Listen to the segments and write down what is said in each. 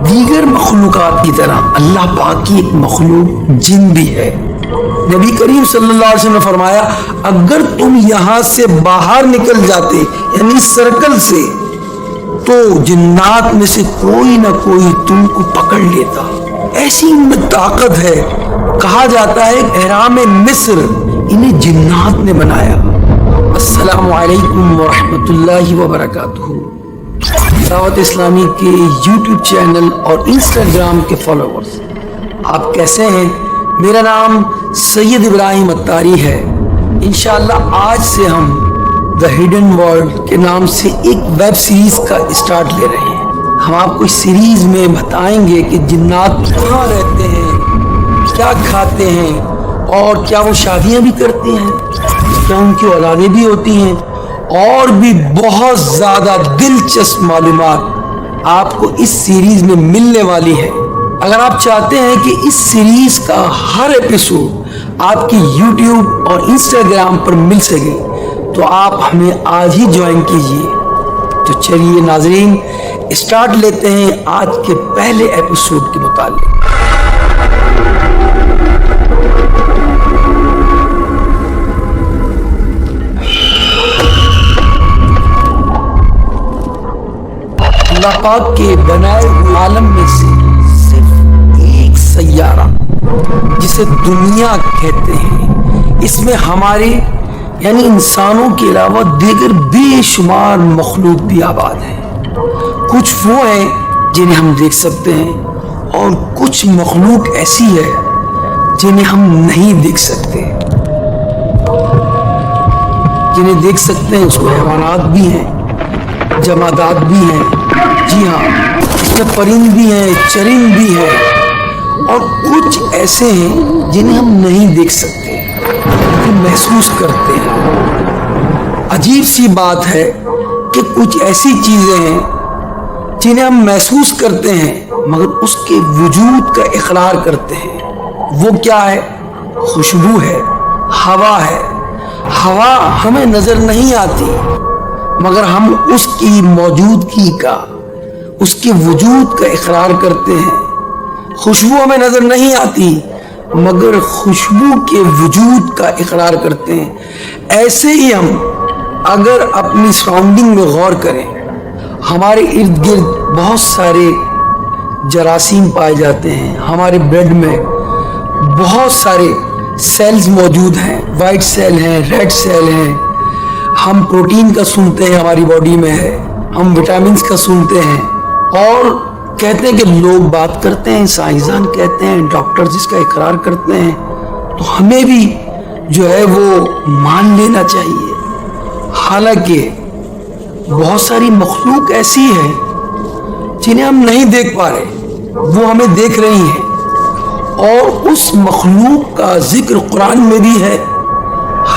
دیگر مخلوقات کی طرح اللہ پاک کی ایک مخلوق جن بھی ہے۔ نبی کریم صلی اللہ علیہ وسلم نے فرمایا اگر تم یہاں سے باہر نکل جاتے یعنی سرکل سے تو جنات میں سے کوئی نہ کوئی تم کو پکڑ لیتا، ایسی ان میں طاقت ہے۔ کہا جاتا ہے احرام مصر انہیں جنات نے بنایا۔ السلام علیکم ورحمۃ اللہ وبرکاتہ۔ دعوت اسلامی کے یوٹیوب چینل اور انسٹاگرام کے فالوورز، آپ کیسے ہیں؟ میرا نام سید ابراہیم اتاری ہے۔ انشاءاللہ آج سے ہم دا ہڈن ورلڈ کے نام سے ایک ویب سیریز کا اسٹارٹ لے رہے ہیں۔ ہم آپ کو اس سیریز میں بتائیں گے کہ جنات کہاں رہتے ہیں، کیا کھاتے ہیں، اور کیا وہ شادیاں بھی کرتے ہیں، کیا ان کی اولادیں بھی ہوتی ہیں، اور بھی بہت زیادہ دلچسپ معلومات آپ کو اس سیریز میں ملنے والی ہے۔ اگر آپ چاہتے ہیں کہ اس سیریز کا ہر ایپیسوڈ آپ کی یوٹیوب اور انسٹاگرام پر مل سکے تو آپ ہمیں آج ہی جوائن کیجیے۔ تو چلیے ناظرین اسٹارٹ لیتے ہیں آج کے پہلے ایپیسوڈ کے متعلق۔ اللہ پاک کے بنائے عالم میں سے صرف ایک سیارہ جسے دنیا کہتے ہیں، اس میں ہمارے یعنی انسانوں کے علاوہ دیگر بے شمار مخلوق بھی آباد ہیں۔ کچھ وہ ہیں جنہیں ہم دیکھ سکتے ہیں اور کچھ مخلوق ایسی ہے جنہیں ہم نہیں دیکھ سکتے۔ جنہیں دیکھ سکتے ہیں اس کو حیوانات بھی ہیں، جمادات بھی ہیں، جی ہاں اس میں پرند بھی ہیں، چرند بھی ہیں، اور کچھ ایسے ہیں جنہیں ہم نہیں دیکھ سکتے لیکن محسوس کرتے ہیں۔ عجیب سی بات ہے کہ کچھ ایسی چیزیں ہیں جنہیں ہم محسوس کرتے ہیں مگر اس کے وجود کا اقرار کرتے ہیں۔ وہ کیا ہے؟ خوشبو ہے، ہوا ہے۔ ہوا ہمیں نظر نہیں آتی مگر ہم اس کی موجودگی کا، اس کے وجود کا اقرار کرتے ہیں۔ خوشبو ہمیں نظر نہیں آتی مگر خوشبو کے وجود کا اقرار کرتے ہیں۔ ایسے ہی ہم اگر اپنی سراؤنڈنگ میں غور کریں، ہمارے ارد گرد بہت سارے جراثیم پائے جاتے ہیں، ہمارے بلڈ میں بہت سارے سیلز موجود ہیں، وائٹ سیل ہیں، ریڈ سیل ہیں۔ ہم پروٹین کا سنتے ہیں ہماری باڈی میں ہے، ہم وٹامنز کا سنتے ہیں، اور کہتے ہیں کہ لوگ بات کرتے ہیں، سائنسدان کہتے ہیں، ڈاکٹرز اس کا اقرار کرتے ہیں، تو ہمیں بھی جو ہے وہ مان لینا چاہیے۔ حالانکہ بہت ساری مخلوق ایسی ہے جنہیں ہم نہیں دیکھ پا رہے، وہ ہمیں دیکھ رہی ہیں، اور اس مخلوق کا ذکر قرآن میں بھی ہے،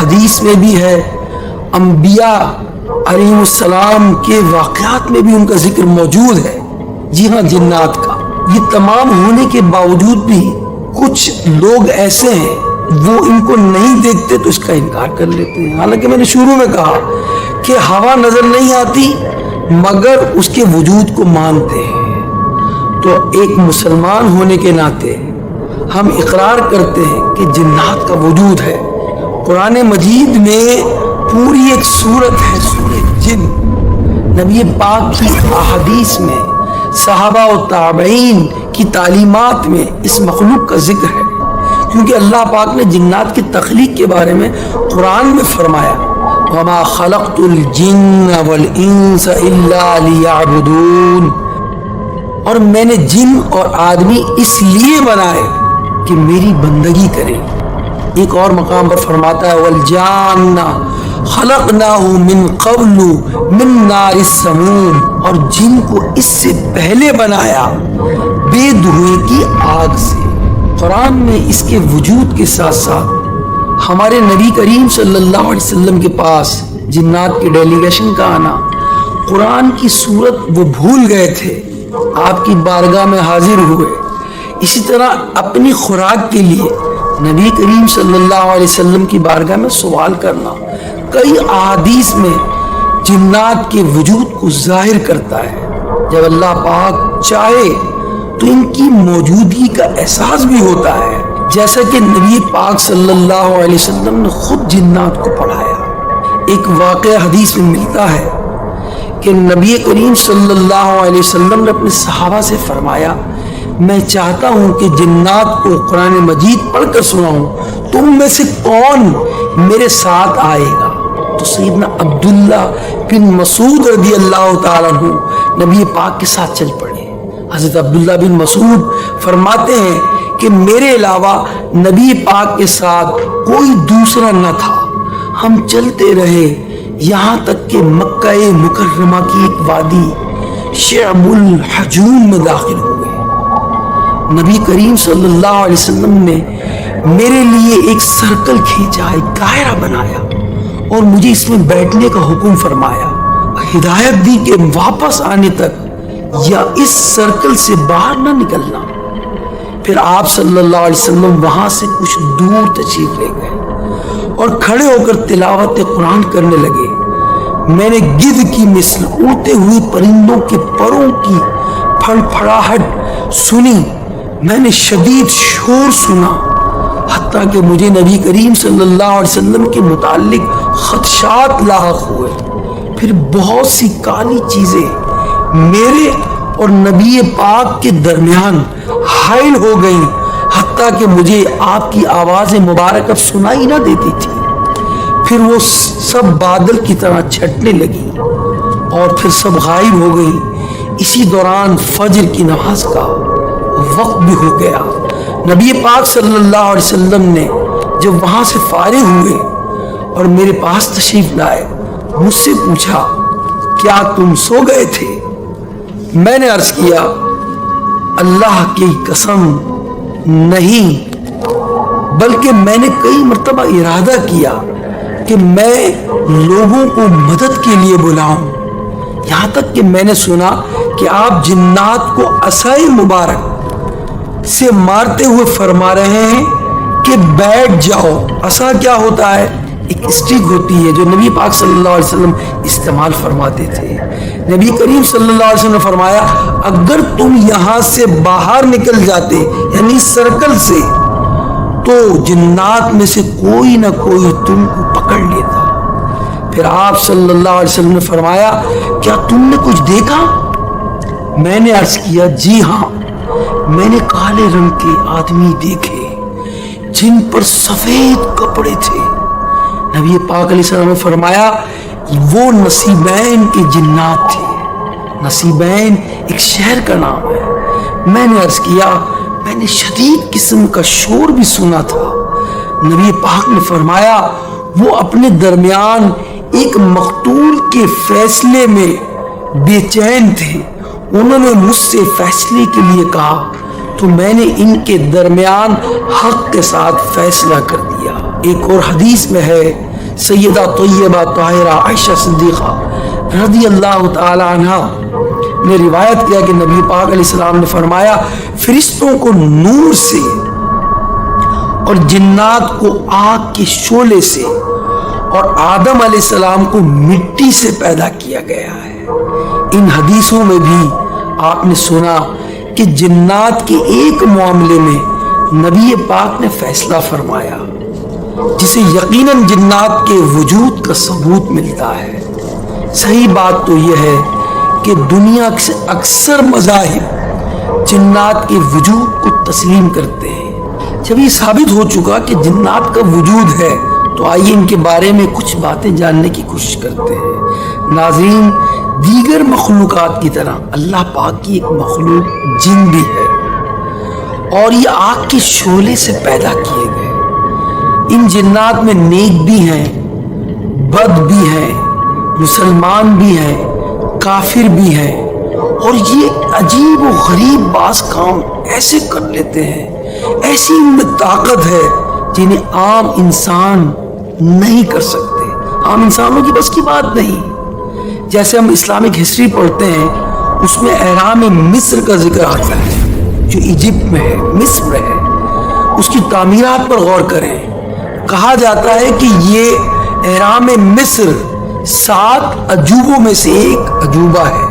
حدیث میں بھی ہے، انبیاء علیہ السلام کے واقعات میں بھی ان کا ذکر موجود ہے۔ جی ہاں جنات کا۔ یہ تمام ہونے کے باوجود بھی کچھ لوگ ایسے ہیں وہ ان کو نہیں دیکھتے تو اس کا انکار کر لیتے ہیں۔ حالانکہ میں نے شروع میں کہا کہ ہوا نظر نہیں آتی مگر اس کے وجود کو مانتے ہیں۔ تو ایک مسلمان ہونے کے ناطے ہم اقرار کرتے ہیں کہ جنات کا وجود ہے۔ قرآن مجید میں پوری ایک سورت ہے سورۃ جن۔ نبی پاک کی احادیث میں، صحابہ و تابعین کی تعلیمات میں اس مخلوق کا ذکر ہے، کیونکہ اللہ پاک نے جنات کی تخلیق کے بارے میں قرآن میں فرمایا وَمَا خَلَقْتُ الْجِنَّ وَالْإِنسَ إِلَّا لِيَعْبُدُونَ، اور میں نے جن اور آدمی اس لیے بنائے کہ میری بندگی کریں۔ ایک اور مقام پر فرماتا ہے وَالْجَانَّ خَلَقْنَاهُ مِنْ قَبْلُ مِنْ نَارِ السَّمُومِ، اور جن کو اس سے پہلے بنایا بے دھوئیں کی آگ سے۔ قرآن میں اس کے وجود کے ساتھ ساتھ ہمارے نبی کریم صلی اللہ علیہ وسلم کے پاس جنات کی ڈیلیگیشن کا آنا، قرآن کی صورت وہ بھول گئے تھے، آپ کی بارگاہ میں حاضر ہوئے۔ اسی طرح اپنی خوراک کے لیے نبی کریم صلی اللہ علیہ وسلم کی بارگاہ میں سوال کرنا کئی احادیث میں جنات کے وجود کو ظاہر کرتا ہے۔ جب اللہ پاک چاہے تو ان کی موجودگی کا احساس بھی ہوتا ہے، جیسا کہ نبی پاک صلی اللہ علیہ وسلم نے خود جنات کو پڑھایا۔ ایک واقعہ حدیث میں ملتا ہے کہ نبی کریم صلی اللہ علیہ وسلم نے اپنے صحابہ سے فرمایا، میں چاہتا ہوں کہ جنات کو قرآن مجید پڑھ کر سناؤں، تم میں سے کون میرے ساتھ آئے گا؟ تو سیدنا عبداللہ بن مسعود رضی اللہ تعالیٰ عنہ نبی پاک کے ساتھ چل پڑے۔ حضرت عبداللہ بن مسعود فرماتے ہیں کہ میرے علاوہ نبی پاک کے ساتھ کوئی دوسرا نہ تھا۔ ہم چلتے رہے یہاں تک کہ مکہ مکرمہ کی ایک وادی شعب الحجون میں داخل ہوئے۔ نبی کریم صلی اللہ علیہ وسلم نے میرے لیے ایک سرکل کھینچا، ایک دائرہ بنایا اور مجھے اس میں بیٹھنے کا حکم فرمایا، ہدایت دی کہ واپس آنے تک یا اس سرکل سے باہر نہ نکلنا۔ پھر آپ صلی اللہ علیہ وسلم وہاں سے کچھ دور تشریف لے گئے اور کھڑے ہو کر تلاوت قرآن کرنے لگے۔ میں نے گدھ کی مثل اڑتے ہوئے پرندوں کے پروں کی پھڑپھڑاہٹ سنی، میں نے شدید شور سنا، حتیٰ کہ مجھے نبی کریم صلی اللہ علیہ وسلم کے متعلق خدشات لاحق ہوئے۔ پھر بہت سی کالی چیزیں میرے اور نبی پاک کے درمیان حائل ہو گئیں، حتیٰ کہ مجھے آپ کی آواز مبارک اب سنائی نہ دیتی تھی۔ پھر وہ سب بادل کی طرح چھٹنے لگی اور پھر سب غائب ہو گئی۔ اسی دوران فجر کی نماز کا وقت بھی ہو گیا۔ نبی پاک صلی اللہ علیہ وسلم نے جب وہاں سے فارغ ہوئے اور میرے پاس تشریف لائے، مجھ سے پوچھا، کیا تم سو گئے تھے؟ میں نے عرض کیا، اللہ کی قسم نہیں، بلکہ میں نے کئی مرتبہ ارادہ کیا کہ میں لوگوں کو مدد کے لیے بلاؤں، یہاں تک کہ میں نے سنا کہ آپ جنات کو عصائے مبارک سے مارتے ہوئے فرما رہے ہیں کہ بیٹھ جاؤ۔ عصا کیا ہوتا ہے؟ ایک اسٹک ہوتی ہے جو نبی پاک صلی اللہ علیہ وسلم استعمال فرماتے تھے۔ نبی کریم صلی اللہ علیہ وسلم نے فرمایا، اگر تم یہاں سے باہر نکل جاتے یعنی سرکل سے، تو جنات میں سے کوئی نہ کوئی تم کو پکڑ لیتا۔ پھر آپ صلی اللہ علیہ وسلم نے فرمایا، کیا تم نے کچھ دیکھا؟ میں نے عرض کیا، جی ہاں، میں نے کالے رنگ کے آدمی دیکھے جن پر سفید کپڑے تھے۔ نبی پاک علیہ السلام نے فرمایا، وہ نصیبین کے جنات تھے۔ نصیبین ایک شہر کا نام ہے۔ میں نے عرض کیا، میں نے شدید قسم کا شور بھی سنا تھا۔ نبی پاک نے فرمایا، وہ اپنے درمیان ایک مقتول کے فیصلے میں بے چین تھے۔ انہوں نے مجھ سے فیصلے کے لیے کہا تو میں نے ان کے درمیان حق کے ساتھ فیصلہ کر دیا۔ ایک اور حدیث میں ہے، سیدہ طیبہ طاہرہ عائشہ صدیقہ رضی اللہ تعالی عنہ نے روایت کیا کہ نبی پاک علیہ السلام نے فرمایا، فرشتوں کو نور سے اور جنات کو آگ کے شعلے سے اور آدم علیہ السلام کو مٹی سے پیدا کیا گیا ہے۔ ان حدیثوں میں بھی آپ نے سنا کہ جنات کے ایک معاملے میں نبی پاک نے فیصلہ فرمایا جسے یقیناً جنات کے وجود کا ثبوت ملتا ہے۔ صحیح بات تو یہ ہے کہ دنیا سے اکثر مذاہب جنات کے وجود کو تسلیم کرتے ہیں۔ جب یہ ثابت ہو چکا کہ جنات کا وجود ہے تو آئیے ان کے بارے میں کچھ باتیں جاننے کی کوشش کرتے ہیں۔ ناظرین، دیگر مخلوقات کی طرح اللہ پاک کی ایک مخلوق جن بھی ہے اور یہ آگ کے شعلے سے پیدا کیے گئے۔ ان جنات میں نیک بھی ہیں، بد بھی ہیں، مسلمان بھی ہیں، کافر بھی ہیں، اور یہ عجیب و غریب بعض کام ایسے کر لیتے ہیں، ایسی ان میں طاقت ہے جنہیں عام انسان نہیں کر سکتے، عام انسانوں کی بس کی بات نہیں۔ جیسے ہم اسلامک ہسٹری پڑھتے ہیں، اس میں اہرام مصر کا ذکر آتا ہے جو ایجپٹ میں ہے، مصر میں ہے۔ اس کی تعمیرات پر غور کریں، کہا جاتا ہے کہ یہ اہرام مصر 7 عجوبوں میں سے ایک عجوبہ ہے۔